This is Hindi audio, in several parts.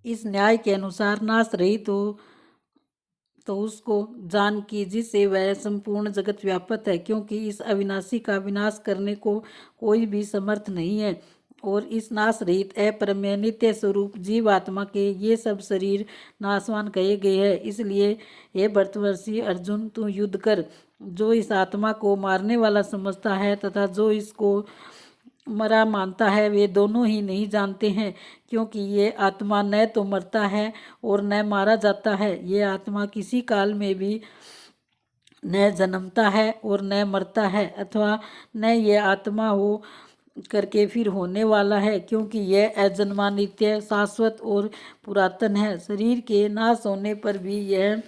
इस न्याय के अनुसार नाश रहित हो तो उसको जान कि जिससे वह संपूर्ण जगत व्यापक है, क्योंकि इस अविनाशी का विनाश करने को कोई भी समर्थ नहीं है। और इस नाश रहित अपरमेय नित्य स्वरूप जीव आत्मा के ये सब शरीर नाशवान कहे गए हैं। इसलिए हे भरतवर्षी अर्जुन, तू युद्ध कर। जो इस आत्मा को मारने वाला समझता है तथा जो इसको मरा मानता है, वे दोनों ही नहीं जानते हैं, क्योंकि ये आत्मा न तो मरता है और न मारा जाता है। ये आत्मा किसी काल में भी न जन्मता है और न मरता है, अथवा न ये आत्मा हो करके फिर होने वाला है, क्योंकि यह अजन्मा, नित्य, शाश्वत और पुरातन है। शरीर के नाश होने पर भी यह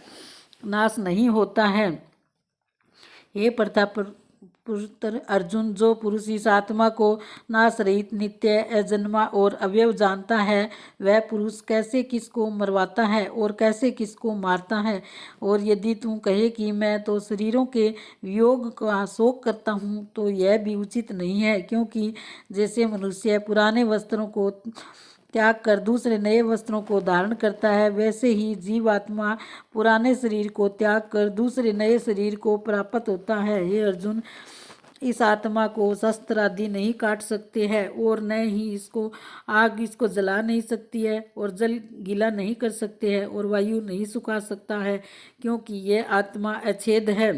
नाश नहीं होता है। हे पुत्र अर्जुन, जो पुरुष इस आत्मा को नाश रहित, नित्य, अजन्मा और अवयव जानता है, वह पुरुष कैसे किसको मरवाता है और कैसे किसको मारता है। और यदि तू कहे कि मैं तो शरीरों के वियोग का शोक करता हूँ, तो यह भी उचित नहीं है, क्योंकि जैसे मनुष्य पुराने वस्त्रों को त्याग कर दूसरे नए वस्त्रों को धारण करता है, वैसे ही जीवात्मा पुराने शरीर को त्याग कर दूसरे नए शरीर को प्राप्त होता है। हे अर्जुन, इस आत्मा को शस्त्र आदि नहीं काट सकते हैं और न ही इसको आग इसको जला नहीं सकती है और जल गीला नहीं कर सकते हैं और वायु नहीं सुखा सकता है, क्योंकि यह आत्मा अछेद है।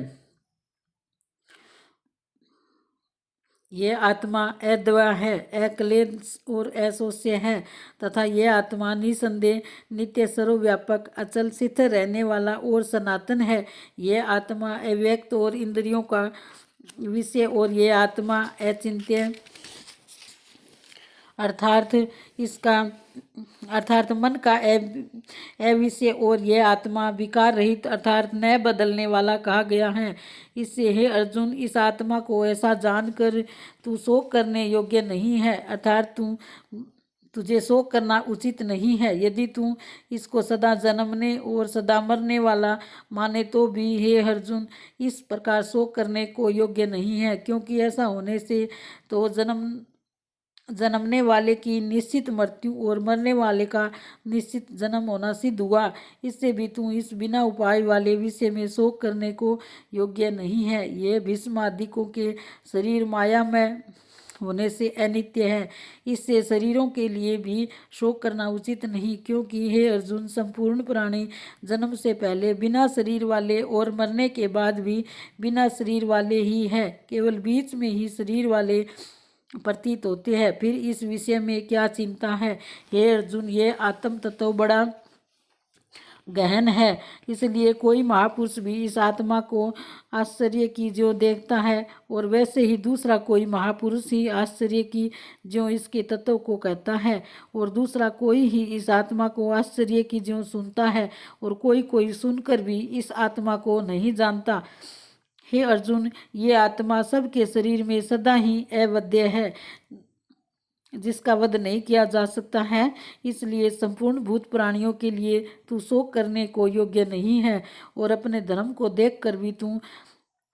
यह आत्मा अद्वय है, अक्लेश और असोष्य है, तथा यह आत्मा निसंदेह नित्य, सर्वव्यापक, अचल, स्थिर रहने वाला और सनातन है। यह आत्मा अव्यक्त और इंद्रियों का विषय और यह आत्मा अचिंत्य अर्थात मन का अविषय और यह आत्मा विकार रहित अर्थात न बदलने वाला कहा गया है। इससे हे अर्जुन, इस आत्मा को ऐसा जानकर तू शोक करने योग्य नहीं है, अर्थात तुझे शोक करना उचित नहीं है। यदि तू इसको सदा जन्मने और सदा मरने वाला माने तो भी हे अर्जुन, इस प्रकार शोक करने को योग्य नहीं है, क्योंकि ऐसा होने से तो जन्मने वाले की निश्चित मृत्यु और मरने वाले का निश्चित जन्म होना सिद्ध हुआ। इससे भी तू इस बिना उपाय वाले विषय में शोक करने को योग्य नहीं है। यह भीष्म आदिकों के शरीर माया में होने से अनित्य है, इससे शरीरों के लिए भी शोक करना उचित नहीं, क्योंकि हे अर्जुन, संपूर्ण प्राणी जन्म से पहले बिना शरीर वाले और मरने के बाद भी बिना शरीर वाले ही है, केवल बीच में ही शरीर वाले प्रतीत होते हैं। फिर इस विषय में क्या चिंता है। हे अर्जुन, यह आत्म तत्व बड़ा गहन है, इसलिए कोई महापुरुष भी इस आत्मा को आश्चर्य की जो देखता है, और वैसे ही दूसरा कोई महापुरुष ही आश्चर्य की जो इसके तत्व को कहता है, और दूसरा कोई ही इस आत्मा को आश्चर्य की जो सुनता है, और कोई सुनकर भी इस आत्मा को नहीं जानता। हे अर्जुन, ये आत्मा सबके शरीर में सदा ही अवध्य है, जिसका वध नहीं किया जा सकता है। इसलिए संपूर्ण भूत प्राणियों के लिए तू शोक करने को योग्य नहीं है, और अपने धर्म को देखकर भी तू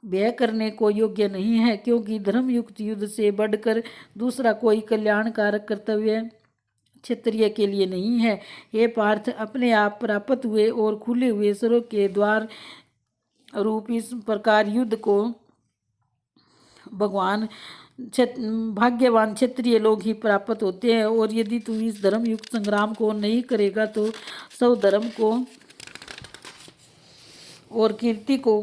व्यय करने को योग्य नहीं है, क्योंकि धर्मयुक्त युद्ध से बढ़कर दूसरा कोई कल्याणकारक कर्तव्य क्षत्रिय के लिए नहीं है। हे पार्थ, अपने आप प्राप्त हुए और खुले हुए स्वर्ग के द्वार रूप इस प्रकार युद्ध को भाग्यवान क्षत्रिय लोग ही प्राप्त होते हैं। और यदि तू इस धर्म युक्त संग्राम को नहीं करेगा तो सब धर्म को और कीर्ति को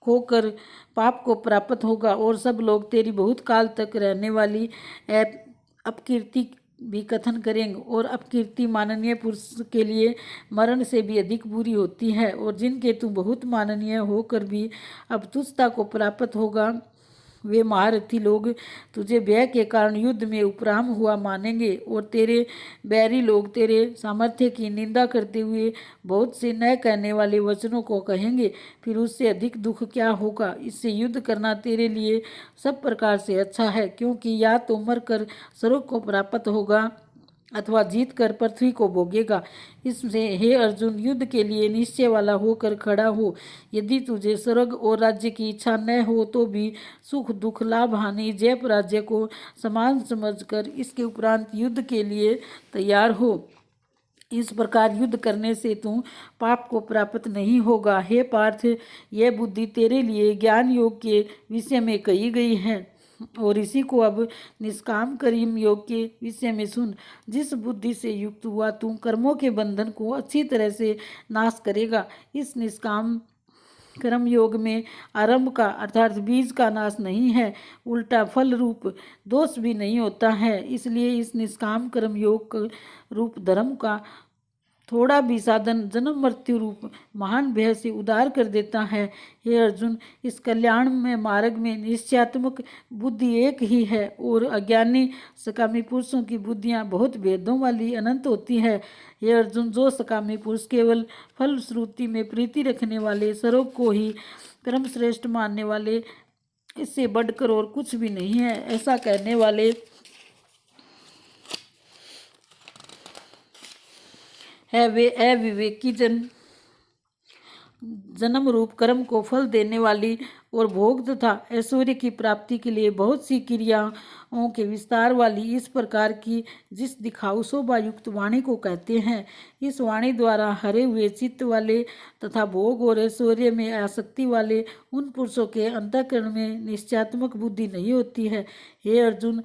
खोकर पाप को प्राप्त होगा, और सब लोग तेरी बहुत काल तक रहने वाली अपकीर्ति भी कथन करेंगे। और अपकीर्ति माननीय पुरुष के लिए मरण से भी अधिक बुरी होती है, और जिनके तू बहुत माननीय होकर भी अब तुच्छता को प्राप्त होगा, वे महारथी लोग तुझे व्यय के कारण युद्ध में उपराम हुआ मानेंगे, और तेरे बैरी लोग तेरे सामर्थ्य की निंदा करते हुए बहुत से न कहने वाले वचनों को कहेंगे। फिर उससे अधिक दुख क्या होगा। इससे युद्ध करना तेरे लिए सब प्रकार से अच्छा है, क्योंकि या तो मर कर स्वर्ग को प्राप्त होगा अथवा जीत कर पृथ्वी को भोगेगा। इससे हे अर्जुन, युद्ध के लिए निश्चय वाला होकर खड़ा हो। यदि तुझे स्वर्ग और राज्य की इच्छा न हो तो भी सुख दुख, लाभ हानि, जय पराजय को समान समझकर इसके उपरांत युद्ध के लिए तैयार हो। इस प्रकार युद्ध करने से तू पाप को प्राप्त नहीं होगा। हे पार्थ, यह बुद्धि तेरे लिए ज्ञान योग के विषय में कही गई है और इसी को अब निष्काम कर्म योग के विषय में सुन। जिस बुद्धि से युक्त हुआ तू कर्मों के बंधन को अच्छी तरह से नाश करेगा। इस निष्काम कर्म योग में आरंभ का अर्थात बीज का नाश नहीं है, उल्टा फल रूप दोष भी नहीं होता है। इसलिए इस निष्काम कर्म योग रूप धर्म का थोड़ा भी साधन जन्म मृत्यु रूप महान भय से उद्धार कर देता है। हे अर्जुन, इस कल्याण में मार्ग में निश्चयात्मक बुद्धि एक ही है और अज्ञानी सकामी पुरुषों की बुद्धियां बहुत भेदों वाली अनंत होती है। हे अर्जुन, जो सकामी पुरुष केवल फल श्रुति में प्रीति रखने वाले, सर्व को ही कर्म श्रेष्ठ मानने वाले, इससे बढ़कर और कुछ भी नहीं है, ऐसा कहने वाले है, वे अविवेकी जन्म रूप कर्म को फल देने वाली और भोग तथा ऐश्वर्य की प्राप्ति के लिए बहुत सी क्रियाओं के विस्तार वाली इस प्रकार की जिस दिखाऊ शोभायुक्त वाणी को कहते हैं। इस वाणी द्वारा हरे हुए चित्त वाले तथा भोग और ऐश्वर्य में आसक्ति वाले उन पुरुषों के अंतःकरण में निश्चयात्मक बुद्धि नहीं होती है। हे अर्जुन,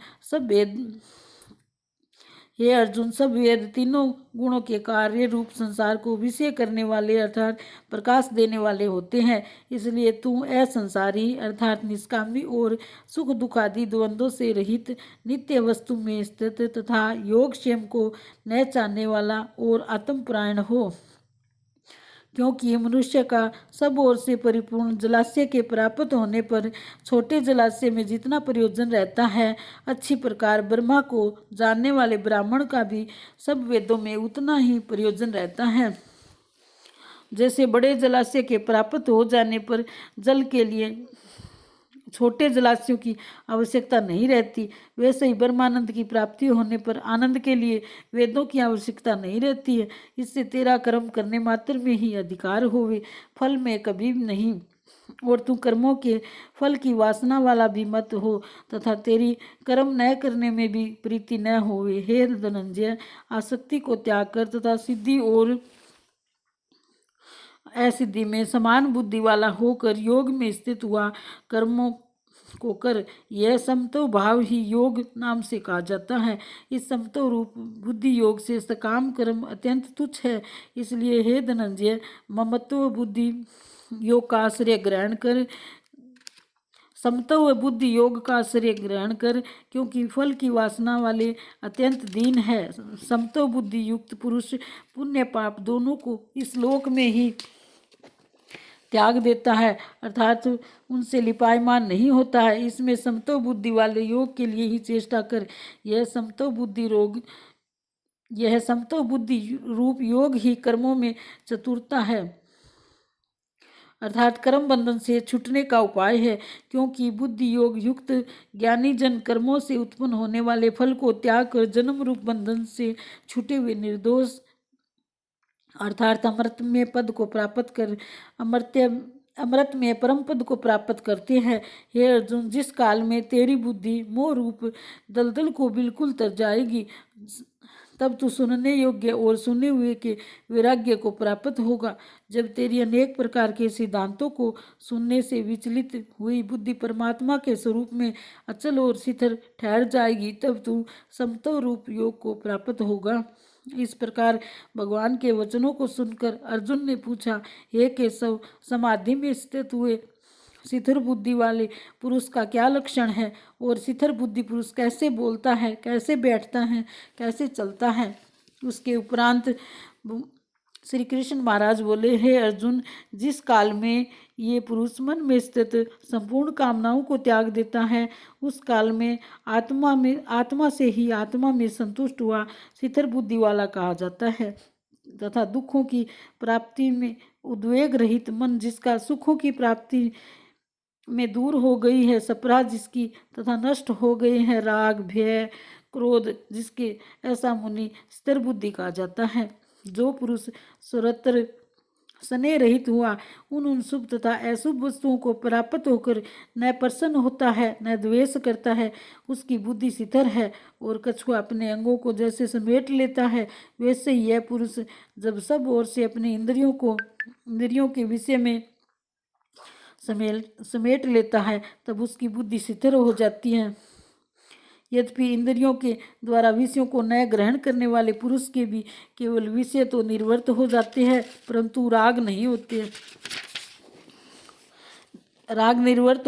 सब वेद तीनों गुणों के कार्य रूप संसार को विषय करने वाले अर्थात प्रकाश देने वाले होते हैं। इसलिए तू असंसारी अर्थात निष्कामी और सुख दुख आदि द्वंद्वों से रहित नित्य वस्तु में स्थित तथा योग क्षेम को न चाहने वाला और आत्मपरायण हो। क्योंकि मनुष्य का सब ओर से परिपूर्ण जलाशय के प्राप्त होने पर छोटे जलाशय में जितना प्रयोजन रहता है, अच्छी प्रकार ब्रह्मा को जानने वाले ब्राह्मण का भी सब वेदों में उतना ही प्रयोजन रहता है। जैसे बड़े जलाशय के प्राप्त हो जाने पर जल के लिए छोटे जलाशयों की आवश्यकता नहीं रहती, वैसे ही ब्रह्मानंद की प्राप्ति होने पर आनंद के लिए वेदों की आवश्यकता नहीं रहती है। इससे तेरा कर्म करने मात्र में ही अधिकार होवे, फल में कभी नहीं। और तू कर्मों के फल की वासना वाला भी मत हो तथा तेरी कर्म न करने में भी प्रीति न होवे। हे धनंजय, आसक्ति को त्याग कर तथा सिद्धि और असिद्धि में समान बुद्धि वाला होकर योग में स्थित हुआ कर्मों को कर। यह समतो भाव ही योग नाम से कहा जाता है। इस समतो रूप बुद्धि योग से सकाम कर्म अत्यंत तुच्छ है। इसलिए हे धनंजय, ममत्व बुद्धि योग का आश्रय ग्रहण कर, समतो बुद्धि योग का आश्रय ग्रहण कर, क्योंकि फल की वासना वाले अत्यंत दीन है। समतो बुद्धि युक्त पुरुष पुण्य पाप दोनों को इस लोक में ही त्याग देता है अर्थात उनसे लिपायमान नहीं होता है। इसमें समतो बुद्धि वाले योग के लिए ही चेष्टा कर। यह समतो बुद्धि रूप योग ही कर्मों में चतुरता है अर्थात कर्म बंधन से छूटने का उपाय है। क्योंकि बुद्धि योग युक्त ज्ञानी जन कर्मों से उत्पन्न होने वाले फल को त्याग कर जन्म रूप बंधन से छूटे हुए निर्दोष अर्थात अमृत में पद को प्राप्त कर अमृत में परम पद को प्राप्त करते हैं। हे अर्जुन, जिस काल में तेरी बुद्धि मोह रूप दलदल को बिल्कुल तर जाएगी, तब तू सुनने योग्य और सुने हुए के वैराग्य को प्राप्त होगा। जब तेरी अनेक प्रकार के सिद्धांतों को सुनने से विचलित हुई बुद्धि परमात्मा के स्वरूप में अचल और शिथिल ठहर जाएगी, तब तू समतो रूप योग को प्राप्त होगा। इस प्रकार भगवान के वचनों को सुनकर अर्जुन ने पूछा, हे केशव, समाधि में स्थित हुए शिथिर बुद्धि वाले पुरुष का क्या लक्षण है और शिथिर बुद्धि पुरुष कैसे बोलता है, कैसे बैठता है, कैसे चलता है। उसके उपरांत श्री कृष्ण महाराज बोले, हे अर्जुन, जिस काल में ये पुरुष मन में स्थित संपूर्ण कामनाओं को त्याग देता है, उस काल में आत्मा से ही आत्मा में संतुष्ट हुआ शिथिर बुद्धि वाला कहा जाता है तथा दुखों की प्राप्ति में उद्वेग रहित मन जिसका सुखों की प्राप्ति में दूर हो गई है सपरा जिसकी तथा नष्ट हो गए हैं राग भय क्रोध जिसके, ऐसा मुनि स्थिर बुद्धि कहा जाता है। जो पुरुष सर्वत्र स्नेह रहित हुआ, उन शुभ तथा अशुभ वस्तुओं को प्राप्त होकर न प्रसन्न होता है न द्वेष करता है, उसकी बुद्धि शिथिल है। और कछुआ अपने अंगों को जैसे समेट लेता है, वैसे ही यह पुरुष जब सब ओर से अपनी इंद्रियों के विषय में समेट लेता है, तब उसकी बुद्धि शिथिल हो जाती है। यद्यपि इंद्रियों के द्वारा विषयों को नए ग्रहण करने वाले पुरुष के भी केवल विषय तो निर्वर्त हो जाते हैं, परंतु राग नहीं होते। राग निर्वर्त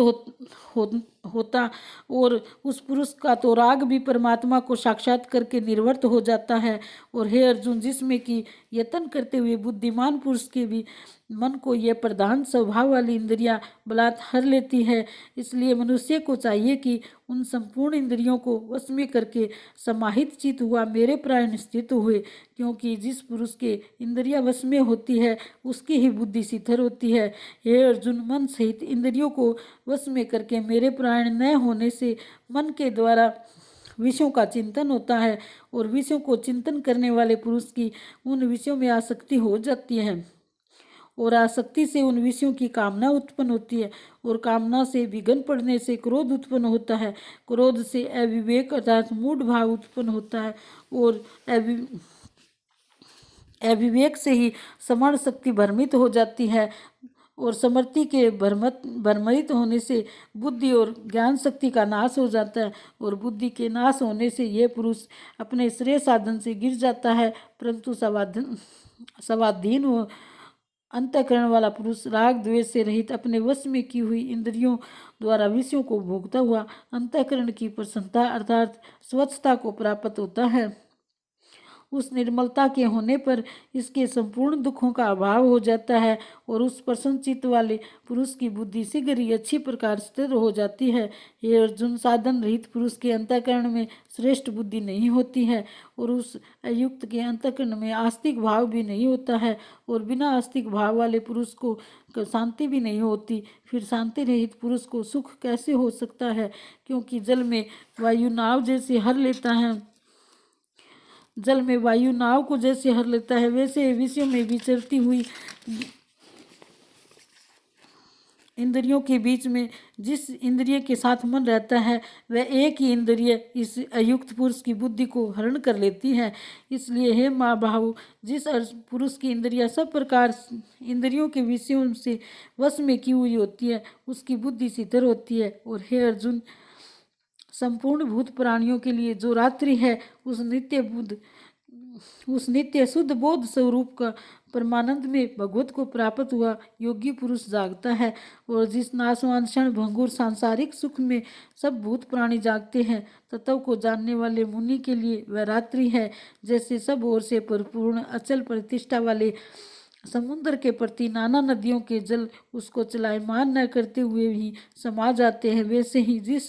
होता और उस पुरुष का तो राग भी परमात्मा को साक्षात करके निर्वर्त हो जाता है। और हे अर्जुन, जिसमें कि यत्न करते हुए बुद्धिमान पुरुष के भी मन को यह प्रधान स्वभाव वाली इंद्रियां बलात् हर लेती है, इसलिए मनुष्य को चाहिए कि उन संपूर्ण इंद्रियों को वश में करके समाहित चित हुआ मेरे प्राण स्थित हुए, क्योंकि जिस पुरुष के इंद्रियां वश में होती है उसकी ही बुद्धि शिथिल होती है। हे अर्जुन, मन सहित इंद्रियों को वश में करके मेरे प्राण न होने से मन के द्वारा विषयों का चिंतन होता है और विषयों को चिंतन करने वाले पुरुष की उन विषयों में आसक्ति हो जाती है और आसक्ति से उन विषयों की कामना उत्पन्न होती है और कामना से विघन पड़ने से क्रोध उत्पन्न होता है। क्रोध से अविवेक अर्थात मूढ़ भाव उत्पन्न होता है और अविवेक से ही समण शक्ति भ्रमित हो जाती है और समृद्धि के भ्रमित होने से बुद्धि और ज्ञान शक्ति का नाश हो जाता है और बुद्धि के नाश होने से यह पुरुष अपने श्रेय साधन से गिर जाता है। परंतु स्वाधीन व अंतःकरण वाला पुरुष राग द्वेष से रहित अपने वश में की हुई इंद्रियों द्वारा विषयों को भोगता हुआ अंतःकरण की प्रसन्नता अर्थात स्वच्छता को प्राप्त होता है। उस निर्मलता के होने पर इसके संपूर्ण दुखों का अभाव हो जाता है और उस प्रसन्न चित्त वाले पुरुष की बुद्धि शीघ्र ही अच्छी प्रकार स्थिर हो जाती है। ये अर्जुन, साधन रहित पुरुष के अंतःकरण में श्रेष्ठ बुद्धि नहीं होती है और उस अयुक्त के अंतःकरण में आस्तिक भाव भी नहीं होता है और बिना आस्तिक भाव वाले पुरुष को शांति भी नहीं होती। फिर शांति रहित पुरुष को सुख कैसे हो सकता है, क्योंकि जल में वायु नाव जैसे हर लेता है, जल में वायु नाव को जैसे हर लेता है, वैसे विषयों में विचरती हुई इंद्रियों के बीच में जिस इंद्रिय के साथ मन रहता है वह एक ही इंद्रिय इस अयुक्त पुरुष की बुद्धि को हरण कर लेती है। इसलिए हे महाबाहु, जिस पुरुष की इंद्रियां सब प्रकार इंद्रियों के विषयों से वश में की हुई होती है उसकी बुद्धि शिथिल होती है। और हे अर्जुन, संपूर्ण भूत प्राणियों के लिए जो रात्रि है उस नित्य शुद्ध बोध स्वरूप का परमानंद में भगवत को प्राप्त हुआ योगी पुरुष जागता है और जिस नाशवान क्षण भंगुर सांसारिक सुख में सब भूत प्राणी जागते हैं, तत्व को जानने वाले मुनि के लिए वह रात्रि है। जैसे सब ओर से परिपूर्ण अचल प्रतिष्ठा वाले समुद्र के प्रति नाना नदियों के जल उसको चलायमान न करते हुए ही समा जाते हैं, वैसे ही जिस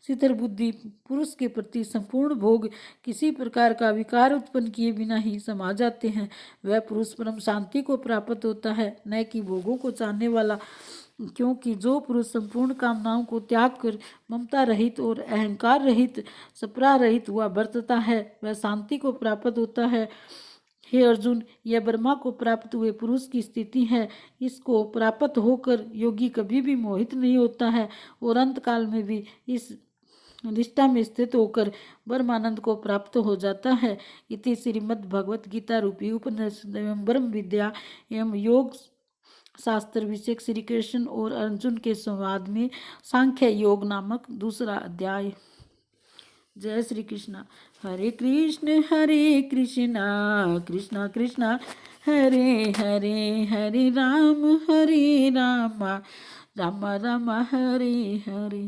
शिथिल बुद्धि पुरुष के प्रति संपूर्ण भोग किसी प्रकार का विकार उत्पन्न किए बिना ही समा जाते हैं, वह पुरुष परम शांति को प्राप्त होता है, न कि भोगों को चाहने वाला। क्योंकि जो पुरुष संपूर्ण कामनाओं को त्याग कर ममता रहित और अहंकार रहित सपरा रहित हुआ बरतता है, वह शांति को प्राप्त होता है। हे अर्जुन, यह ब्रह्मा को प्राप्त हुए पुरुष की स्थिति है। इसको प्राप्त होकर योगी कभी भी मोहित नहीं होता है और अंत काल में भी इस निष्ठा में स्थित होकर ब्रह्मानंद को प्राप्त हो जाता है। इति श्रीमद् भगवत गीता रूपी उपनिषद एवं ब्रह्म विद्या एवं योग शास्त्र विषय श्री कृष्ण और अर्जुन के संवाद में सांख्य योग नामक दूसरा अध्याय। जय श्री कृष्ण। हरे कृष्ण कृष्ण कृष्ण हरे हरे, हरे राम राम राम हरे हरे।